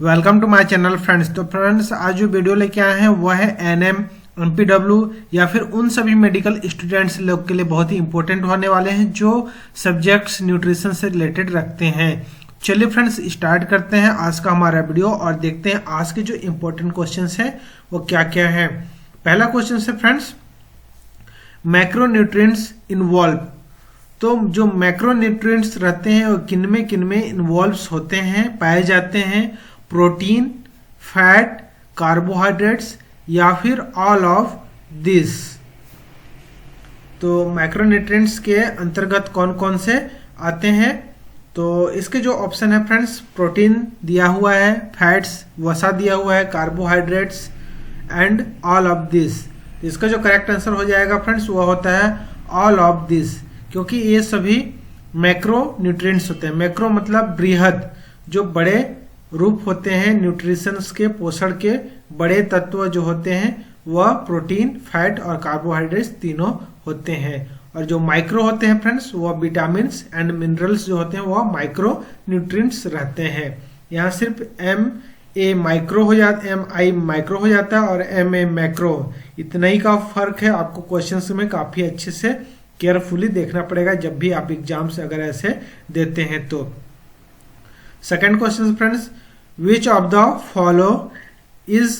Welcome to my channel friends. तो friends आज जो वीडियो लेके आए हैं वो है एनएम, एमपीडब्ल्यू या फिर उन सभी मेडिकल स्टूडेंट्स लोग के लिए बहुत ही इंपॉर्टेंट होने वाले हैं जो सब्जेक्ट्स न्यूट्रिशन से रिलेटेड रखते हैं। चलिए फ्रेंड्स स्टार्ट करते हैं आज का हमारा वीडियो और देखते हैं आज के जो इंपॉर्टेंट क्वेश्चंस हैं वो क्या क्या है। पहला क्वेश्चन है फ्रेंड्स, मैक्रोन्यूट्रिएंट्स इन्वॉल्व। तो जो मैक्रोन्यूट्रिएंट्स रहते हैं वो किनमें इन्वॉल्व होते हैं, पाए जाते हैं? प्रोटीन, फैट, कार्बोहाइड्रेट्स या फिर ऑल ऑफ दिस। तो मैक्रोन्यूट्रिएंट्स के अंतर्गत कौन कौन से आते हैं? तो इसके जो ऑप्शन है फ्रेंड्स, प्रोटीन दिया हुआ है, फैट्स वसा दिया हुआ है, carbohydrates and all of this. इसका जो करेक्ट आंसर हो जाएगा फ्रेंड्स वो होता है ऑल ऑफ दिस, क्योंकि ये सभी मैक्रो न्यूट्रिएंट्स होते हैं। मैक्रो मतलब बृहद, जो बड़े रूप होते हैं न्यूट्रिशंस के, पोषण के बड़े तत्व जो होते हैं वह प्रोटीन, फैट और कार्बोहाइड्रेट्स तीनों होते हैं। और जो माइक्रो होते हैं फ्रेंड्स वह विटामिन एंड मिनरल्स जो होते हैं वह माइक्रो न्यूट्रिएंट्स रहते हैं। यहाँ सिर्फ एम ए माइक्रो हो जाता है, एम आई माइक्रो हो जाता है और एम ए मैक्रो, इतना ही का फर्क है। आपको क्वेश्चंस में काफी अच्छे से केयरफुली देखना पड़ेगा जब भी आप एग्जाम से अगर ऐसे देते हैं तो। Second question friends, which of the follow is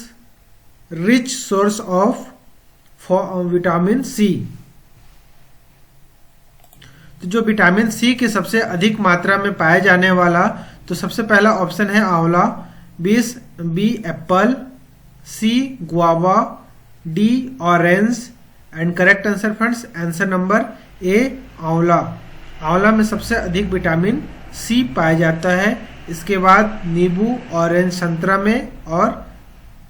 rich source of vitamin C. तो जो विटामिन सी की सबसे अधिक मात्रा में पाया जाने वाला, तो सबसे पहला ऑप्शन है amla, B apple, C guava, D orange and correct answer friends answer number A amla. आंवला में सबसे अधिक विटामिन सी पाया जाता है। इसके बाद नींबू, ऑरेंज, संतरा में और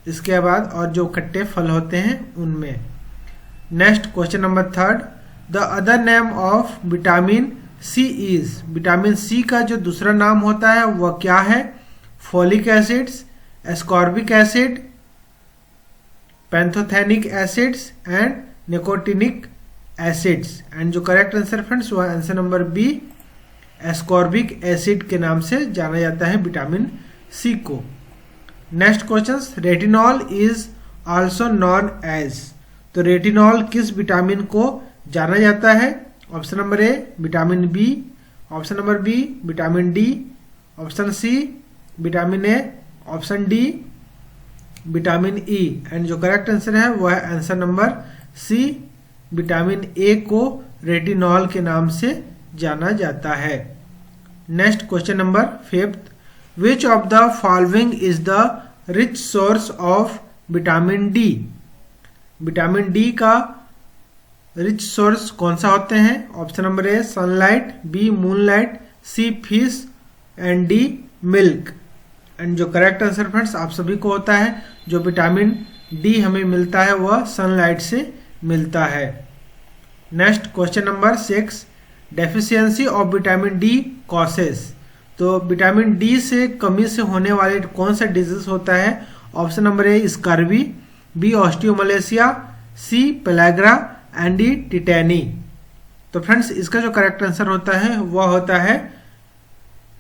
इसके बाद और जो खट्टे फल होते हैं उनमें। Next question number third, the other name of vitamin C is. Vitamin C का जो दूसरा नाम होता है वह क्या है? Folic acids, ascorbic acid, pantothenic acids and nicotinic acids. And जो करेक्ट आंसर फ्रेंड्स वह answer number B ascorbic acid के नाम से जाना जाता है विटामिन सी को। Next question, retinol is also known as. तो रेटिनॉल किस विटामिन को जाना जाता है? Option number A vitamin B, option number B vitamin D, option C vitamin A, option D vitamin E. And जो करेक्ट आंसर है वह है answer number C, vitamin A को रेटिनॉल के नाम से जाना जाता है। Next question number fifth, which of the following is the rich source of vitamin D. Vitamin D का रिच सोर्स कौन सा होते हैं? Option number A sunlight, B moonlight, C fish and D milk. And जो correct answer friends आप सभी को होता है, जो विटामिन डी हमें मिलता है वह सनलाइट से मिलता है। Next question number six, deficiency of vitamin D causes. तो विटामिन डी से कमी से होने वाले कौन सा डिजीज होता है? Option number A scurvy, B osteomalacia, C pellagra and D tetany. तो फ्रेंड्स इसका जो करेक्ट आंसर होता है वह होता है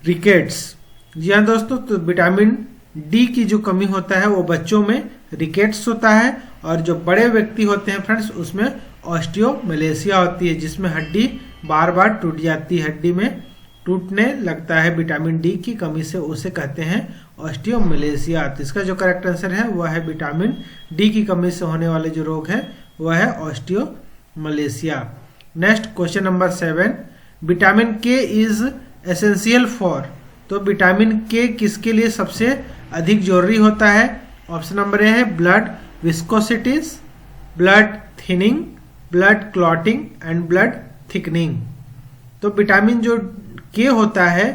रिकेट्स। जी हाँ दोस्तों, तो विटामिन डी की जो कमी होता है वो बच्चों में रिकेट्स होता है और जो बड़े व्यक्ति होते हैं फ्रेंड्स उसमें ऑस्टियोमलेशिया होती है, जिसमें हड्डी बार बार टूट जाती है, हड्डी में टूटने लगता है विटामिन डी की कमी से, उसे कहते हैं ऑस्टियोमलेशिया। तो इसका जो करेक्ट आंसर है वह है विटामिन डी की कमी से होने वाले जो रोग है वह है osteomalacia. Next question number seven, vitamin के इज एसेंशियल फॉर। तो विटामिन के किसके लिए सबसे अधिक जरूरी होता है? ऑप्शन नंबर ए है blood viscosities, blood thinning, blood clotting and blood thickening. तो विटामिन जो के होता है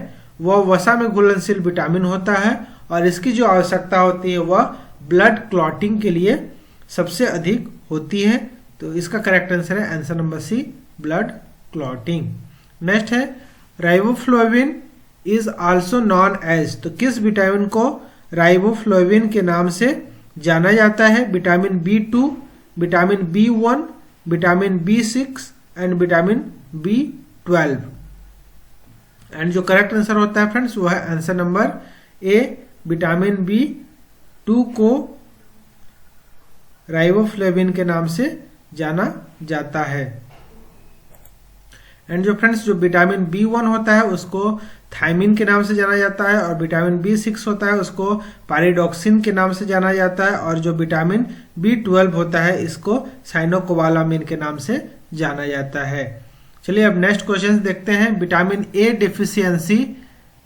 वह वसा में घुलनशील विटामिन होता है और इसकी जो आवश्यकता होती है वह ब्लड क्लॉटिंग के लिए सबसे अधिक होती है। तो इसका करेक्ट आंसर है answer number C, blood clotting. Next है riboflavin is also known as. तो किस विटामिन को राइबोफ्लोविन के नाम से जाना जाता है? Vitamin बी2, vitamin B1, vitamin B6 and vitamin B12. And जो करेक्ट आंसर होता है फ्रेंड्स वह है answer number A vitamin B2 को राइबोफ्लेविन के नाम से जाना जाता है। एंड जो फ्रेंड्स जो विटामिन B1 होता है उसको थायमिन के नाम से जाना जाता है, और विटामिन B6 होता है उसको पायरिडॉक्सिन के नाम से जाना जाता है, और जो विटामिन B12 होता है इसको साइनोकोबालामिन के नाम से जाना जाता है। चलिए अब नेक्स्ट क्वेश्चन देखते हैं। Vitamin A deficiency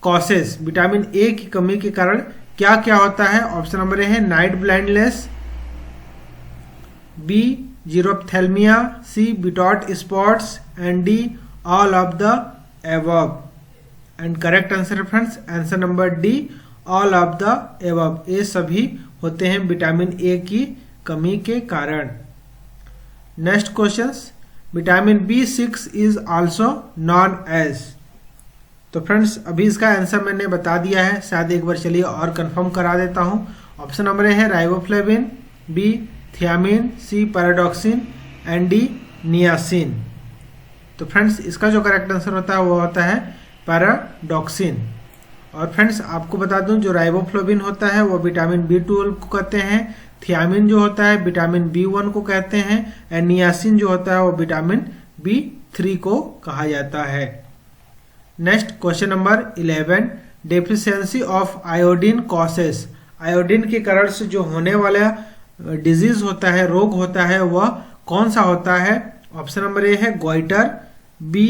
causes, vitamin A की कमी के कारण क्या क्या होता है? ऑप्शन नंबर ए है night blindness, B xerophthalmia, C Bitot spots, and D all of the above. And correct answer friends answer number D all of the above. ये सभी होते हैं विटामिन ए की कमी के कारण। Next question, vitamin B6 is also known as. तो friends अभी इसका आंसर मैंने बता दिया है, शायद एक बार चलिए और कंफर्म करा देता हूं। ऑप्शन नंबर ए है riboflavin, B thiamine, C pyridoxine, and D niacin. तो फ्रेंड्स इसका जो करेक्ट आंसर होता है वो होता है पैराडॉक्सिन। और फ्रेंड्स आपको बता दूं जो राइबोफ्लेविन होता है वो विटामिन B12 को कहते हैं, थियामिन जो होता है विटामिन B1 को कहते हैं, एंड नियासिन जो होता है वो विटामिन B3 को कहा जाता है। Next question number 11, deficiency of iodine causes. Iodine के कारण से जो होने वाला डिजीज होता है, रोग होता है, वह कौन सा होता है? ऑप्शन नंबर ए है goitre, B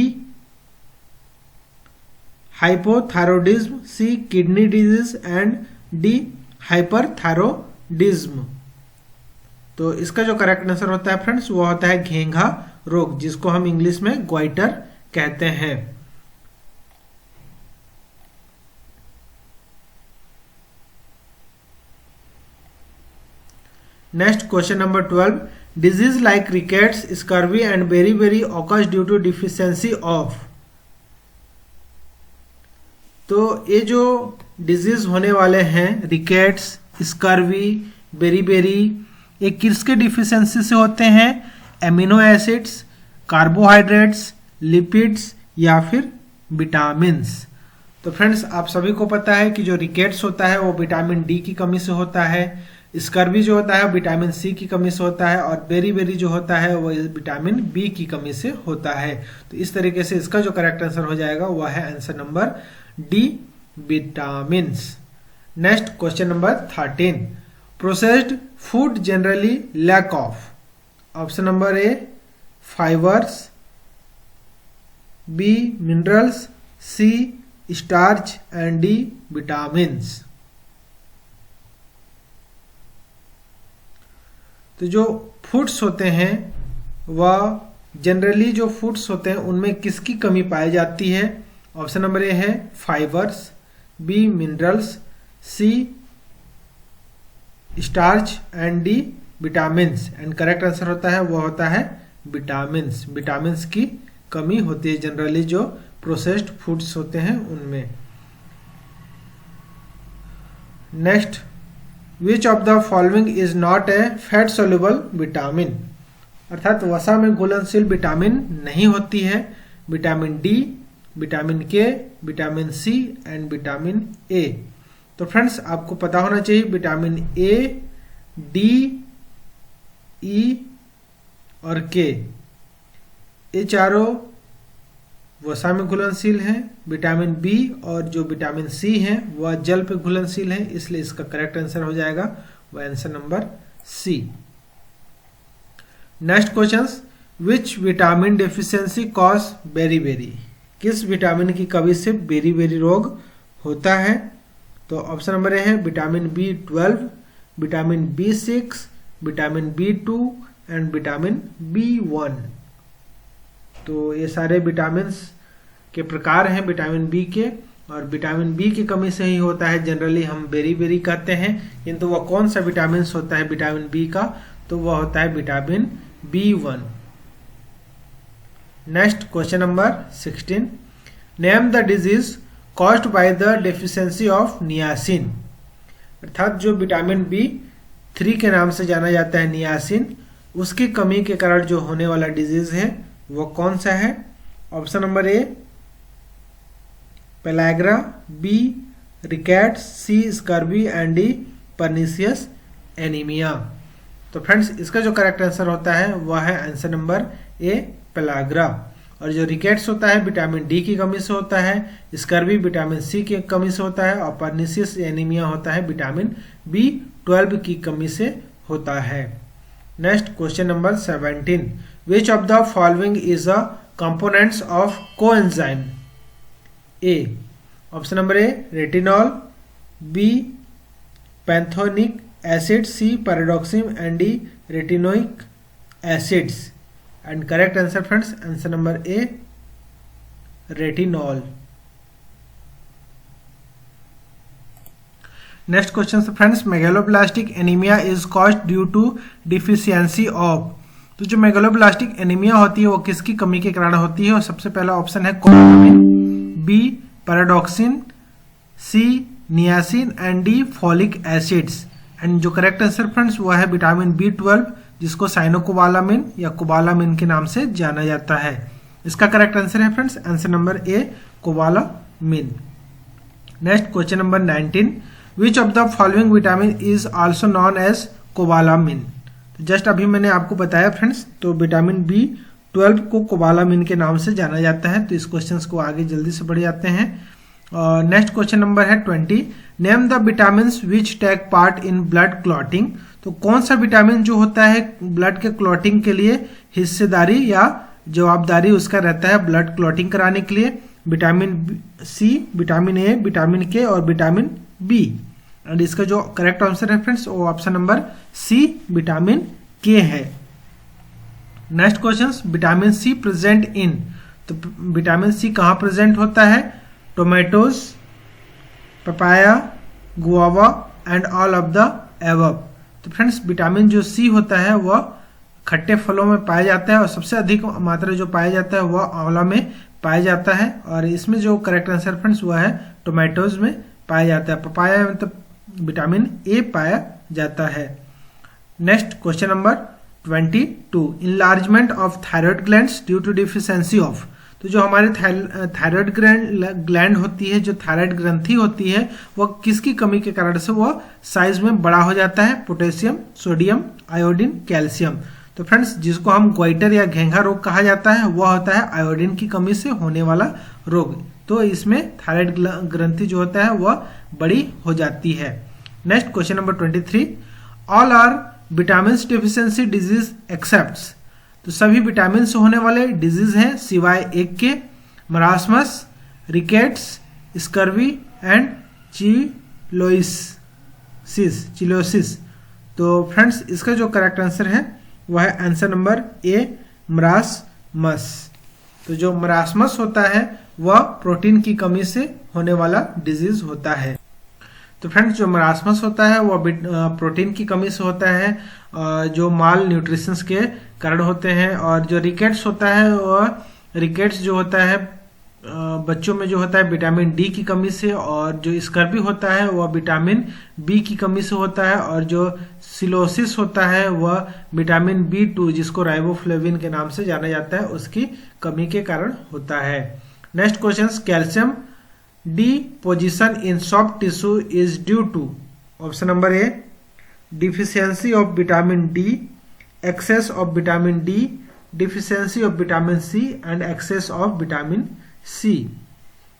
hypothyroidism, C kidney disease, and D hyperthyroidism. तो इसका जो करेक्ट आंसर होता है फ्रेंड्स वो होता है घेंघा रोग, जिसको हम इंग्लिश में गोइटर कहते हैं। Next question number 12, disease like rickets, scurvy and beriberi occurs due to deficiency of. तो ये जो डिजीज होने वाले हैं रिकेट्स, स्कर्वी, बेरी, ये किसके डिफिशियंसी से होते हैं? एमिनो एसिड्स, कार्बोहाइड्रेट्स, लिपिड्स या फिर विटामिन्स। तो फ्रेंड्स आप सभी को पता है कि जो रिकेट्स होता है वो विटामिन डी की कमी से होता है, स्कर्वी जो होता है विटामिन सी की कमी से होता है, और बेरी जो होता है वो विटामिन बी की कमी से होता है। तो इस तरीके से इसका जो करेक्ट आंसर हो जाएगा वह है answer number D vitamins. Next question number 13, processed food generally lack of. Option number A fibres, B minerals, C starch, and D vitamins. तो जो फूड्स होते हैं वह जनरली जो फूड्स होते हैं उनमें किसकी कमी पाई जाती है? ऑप्शन नंबर ए है fibres, B minerals, C starch, and D vitamins. And correct answer होता है वो होता है विटामिन्स। विटामिन्स की कमी होती है जनरली जो प्रोसेस्ड फूड्स होते हैं उनमें। Next, which of the following is not a fat soluble vitamin. अर्थात वसा में घुलनशील विटामिन नहीं होती है। Vitamin D, vitamin K, vitamin C, and vitamin A. तो फ्रेंड्स आपको पता होना चाहिए विटामिन ए, डी, ई और के ये चारों वसा में घुलनशील हैं। विटामिन बी और जो विटामिन सी है वह जल पे घुलनशील है, इसलिए इसका करेक्ट आंसर हो जाएगा वह answer number C. Next question, which vitamin deficiency cause beriberi. किस विटामिन की कमी से बेरी रोग होता है? तो ऑप्शन नंबर ए है vitamin B12, vitamin B6, vitamin B2 and vitamin B1। तो ये सारे विटामिन के प्रकार हैं विटामिन बी के, और विटामिन बी की कमी से ही होता है। जनरली हम बेरी कहते हैं, किंतु वह कौन सा विटामिन होता है विटामिन बी का? तो वह होता है vitamin B1। Next question number 16, name the disease caused by the deficiency of niacin. अर्थात जो विटामिन B3 के नाम से जाना जाता है नियासिन, उसकी कमी के कारण जो होने वाला डिजीज है वो कौन सा है? Option number A pellagra, B rickets, C scurvy and D pernicious anaemia. तो फ्रेंड्स इसका जो करेक्ट आंसर होता है वह है आंसर नंबर ए, पेलाग्रा। और जो रिकेट्स होता है विटामिन डी की कमी से होता है, स्कर्वी विटामिन सी की कमी से होता है, और पर्निशियस एनीमिया होता है विटामिन B12 की कमी से होता है। Next question number 17, which of the following is a components of coenzyme? A, option number A retinol, B pantothenic acid, C pyridoxine and D retinoic acids. And correct answer friends answer number A, retinol. Next question friends, megaloblastic anaemia is caused due to deficiency of. तो जो megaloblastic anaemia होती है वो किसकी कमी के कारण होती है? और सबसे पहला ऑप्शन है cobalamin, B pyridoxine, C niacin and D folic acids. And जो करेक्ट आंसर फ्रेंड्स वो है विटामिन B12, जिसको साइनोकोबालामिन या कोबालामिन के नाम से जाना जाता है। इसका करेक्ट आंसर है friends answer number A, cobalamin. Next question number 19, which of the following vitamin is also known as cobalamin? Just अभी मैंने आपको बताया फ्रेंड्स, तो विटामिन B12 को कोबालामिन के नाम से जाना जाता है। तो इस क्वेश्चन को आगे जल्दी से बढ़ जाते हैं। नेक्स्ट क्वेश्चन नंबर है 20, name the vitamin which take part in blood clotting. तो कौन सा विटामिन जो होता है ब्लड के क्लॉटिंग के लिए हिस्सेदारी या जवाबदारी उसका रहता है ब्लड क्लॉटिंग कराने के लिए? Vitamin C, vitamin A, vitamin K और विटामिन बी। एंड इसका जो करेक्ट आंसर है फ्रेंड्स वो option number C, vitamin K है। Next question, vitamin C present in. तो विटामिन सी कहाँ प्रेजेंट होता है? Tomatoes, papaya, guava and all of the above. तो फ्रेंड्स विटामिन जो सी होता है वह खट्टे फलों में पाया जाता है, और सबसे अधिक मात्रा जो पाया जाता है वह आंवला में पाया जाता है। और इसमें जो करेक्ट आंसर फ्रेंड्स वह है टोमेटोज में पाया जाता है। पपाया में तो विटामिन ए पाया जाता है। Next question number 22, enlargement of thyroid glands due to deficiency of. तो जो हमारे थायराइड ग्लैंड होती है, जो थायराइड ग्रंथि होती है, वह किसकी कमी के कारण से वह साइज में बड़ा हो जाता है? Potassium, sodium, iodine, calcium. तो फ्रेंड्स जिसको हम गोइटर या घेंघा रोग कहा जाता है वह होता है आयोडीन की कमी से होने वाला रोग। तो इसमें थायराइड ग्रंथि जो होता है वह बड़ी हो जाती है। Next question number 23, all are vitamin deficiency disease excepts. तो सभी विटामिन से होने वाले डिजीज हैं सिवाय एक के, marasmus, rickets, scurvy and cheilosis. तो फ्रेंड्स इसका जो करेक्ट आंसर है वह है आंसर नंबर ए, मरासमस। तो जो मरासमस होता है वह प्रोटीन की कमी से होने वाला डिजीज होता है। तो फ्रेंड्स जो मरासमस होता है वह प्रोटीन की कमी से होता है, जो माल न्यूट्रिशन के कारण होते हैं। और जो रिकेट्स होता है वह रिकेट्स जो होता है बच्चों में जो होता है विटामिन डी की कमी से। और जो स्कर्वी होता है वह विटामिन बी की कमी से होता है। और जो सिलोसिस होता है वह विटामिन B2 जिसको राइबोफ्लेविन के नाम से जाना जाता है उसकी कमी के कारण होता है। Next question, calcium deposition in soft tissue is due to. Option number A, deficiency of vitamin D, excess of vitamin D, deficiency of vitamin C and excess of vitamin C.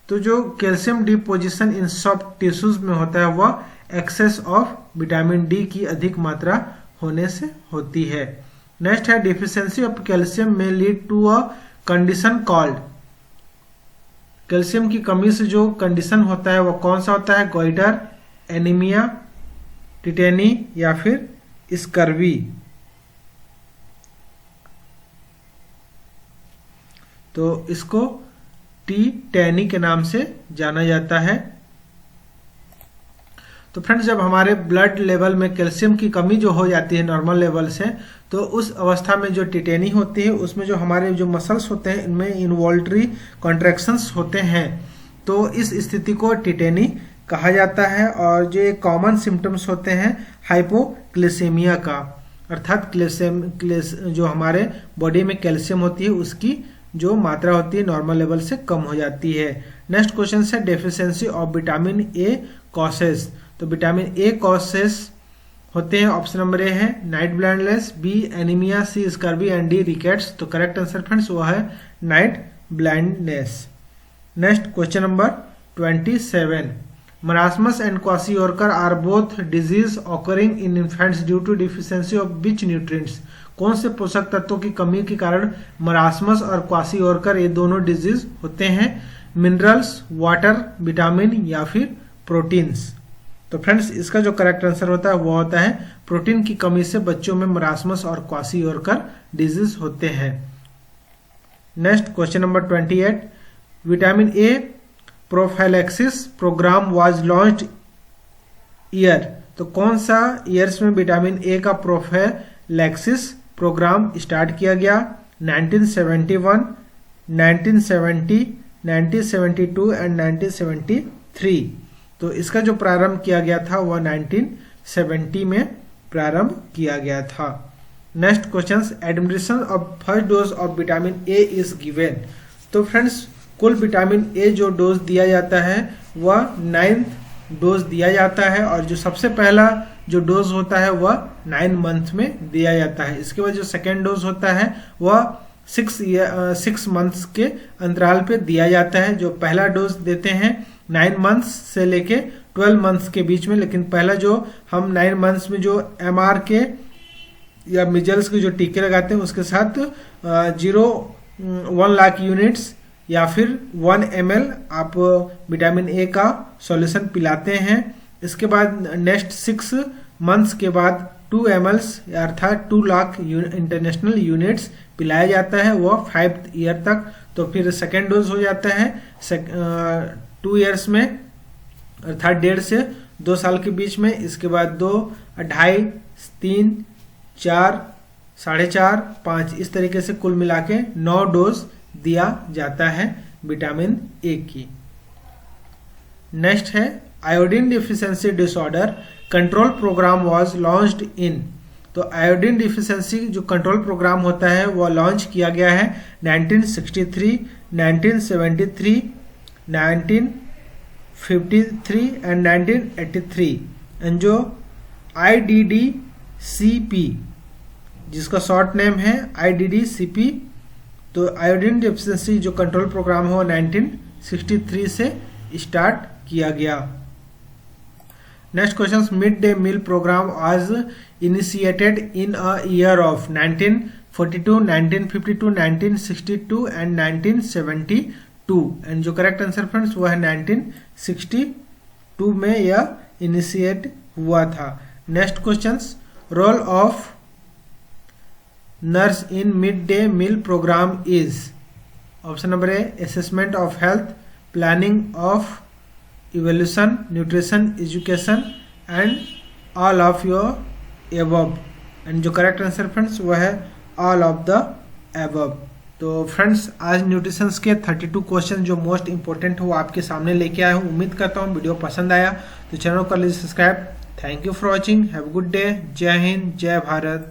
तो जो calcium deposition in soft tissues में होता है वह access of vitamin D की अधिक मात्रा होने से होती है। नेक्स्ट है, डिफिशियंसी ऑफ कैल्शियम में lead to a condition called. Calcium की कमी से जो कंडीशन होता है वह कौन सा होता है? गोइटर, एनीमिया, टिटेनी या फिर स्कर्वी। तो इसको टिटेनी के नाम से जाना जाता है। तो फ्रेंड्स जब हमारे ब्लड लेवल में कैल्शियम की कमी जो हो जाती है नॉर्मल लेवल से, तो उस अवस्था में जो टिटेनी होती है उसमें जो हमारे जो मसल्स होते हैं इनमें इनवॉल्ट्री कॉन्ट्रैक्शंस होते हैं। तो इस स्थिति को टिटेनी कहा जाता है। और जो एक कॉमन सिम्टम्स होते हैं हाइपोक्लेसेमिया का, अर्थात जो हमारे बॉडी में कैल्शियम होती है उसकी जो मात्रा होती है नॉर्मल लेवल से कम हो जाती है। नेक्स्ट क्वेश्चन है deficiency of vitamin A causes. तो विटामिन ए कॉसेस होते हैं, ऑप्शन नंबर ए है night blindness, B anaemia, C scurvy and D rickets. तो करेक्ट आंसर फ्रेंड्स वो है night blindness. Next question number 27, marasmus and kwashiorkor are both disease occurring in infants due to deficiency of which nutrients. कौन से पोषक तत्वों की कमी के कारण मरासमस और क्वाशियोरकर ये दोनों डिजीज होते हैं? मिनरल्स, वाटर, विटामिन या फिर प्रोटीन्स। तो फ्रेंड्स इसका जो करेक्ट आंसर होता है वो होता है प्रोटीन की कमी से बच्चों में मरासमस और क्वाशियोरकर डिजीज होते हैं। Next question number 28, vitamin A prophylaxis programme was launched year. तो कौन सा ईयर्स में विटामिन ए का प्रोफाइलैक्सिस प्रोग्राम स्टार्ट किया गया? 1971, 1970, 1972 एंड 1973। तो इसका जो प्रारंभ किया गया था वह 1970 में प्रारंभ किया गया था। Next question, admission of first dose of vitamin A is given. तो फ्रेंड्स कुल विटामिन ए जो डोज दिया जाता है वह 9th डोज दिया जाता है, और जो सबसे पहला जो डोज होता है वह 9 मंथ में दिया जाता है। इसके बाद जो सेकेंड डोज होता है वह 6 मंथ्स के अंतराल पे दिया जाता है। जो पहला डोज देते हैं 9 मंथ्स से लेके 12 मंथ्स के बीच में, लेकिन पहला जो हम 9 मंथ्स में जो MR के या मिजल्स के जो टीके लगाते हैं उसके साथ 1 लाख यूनिट्स या फिर 1 ml आप विटामिन ए का सॉल्यूशन पिलाते हैं। इसके बाद नेक्स्ट 6 मंथ्स के बाद 2 ml अर्थात 2 लाख इंटरनेशनल यूनिट्स पिलाया जाता है, वह 5th ईयर तक। तो फिर सेकेंड डोज हो जाता है 2 ईयर्स में अर्थात 1.5 से 2 साल के बीच में। इसके बाद 2, 2.5, 3, 4, 4.5, 5 इस तरीके से कुल मिला के 9 डोज दिया जाता है विटामिन ए की। नेक्स्ट है iodine deficiency disorder control programme was launched in. तो आयोडीन डिफिशिएंसी जो कंट्रोल प्रोग्राम होता है वह लॉन्च किया गया है 1963, 1973, 1953 एंड 1983। एंड जो IDDCP जिसका शॉर्ट नेम है IDDCP, तो आयोडीन डिफिशिएंसी जो कंट्रोल प्रोग्राम हो 1963 से स्टार्ट किया गया। Next question, mid day meal programme was initiated in a year of 1942, 1952, 1962 and 1972। And जो करेक्ट आंसर फ्रेंड्स वो है 1962 में यह इनिशिएट हुआ था। Next question, role of nurse in mid day meal programme is. Option number A assessment of health, planning of evolution, nutrition, education and all of your above. And जो correct answer friends वो है all of the above. तो friends आज nutritions के 32 question जो most important हो आपके सामने लेके आया हूँ। उम्मीद करता हूँ वीडियो पसंद आया, तो चैनल को कर लीजिए subscribe. Thank you for watching, have a good day. जय हिंद, जय भारत।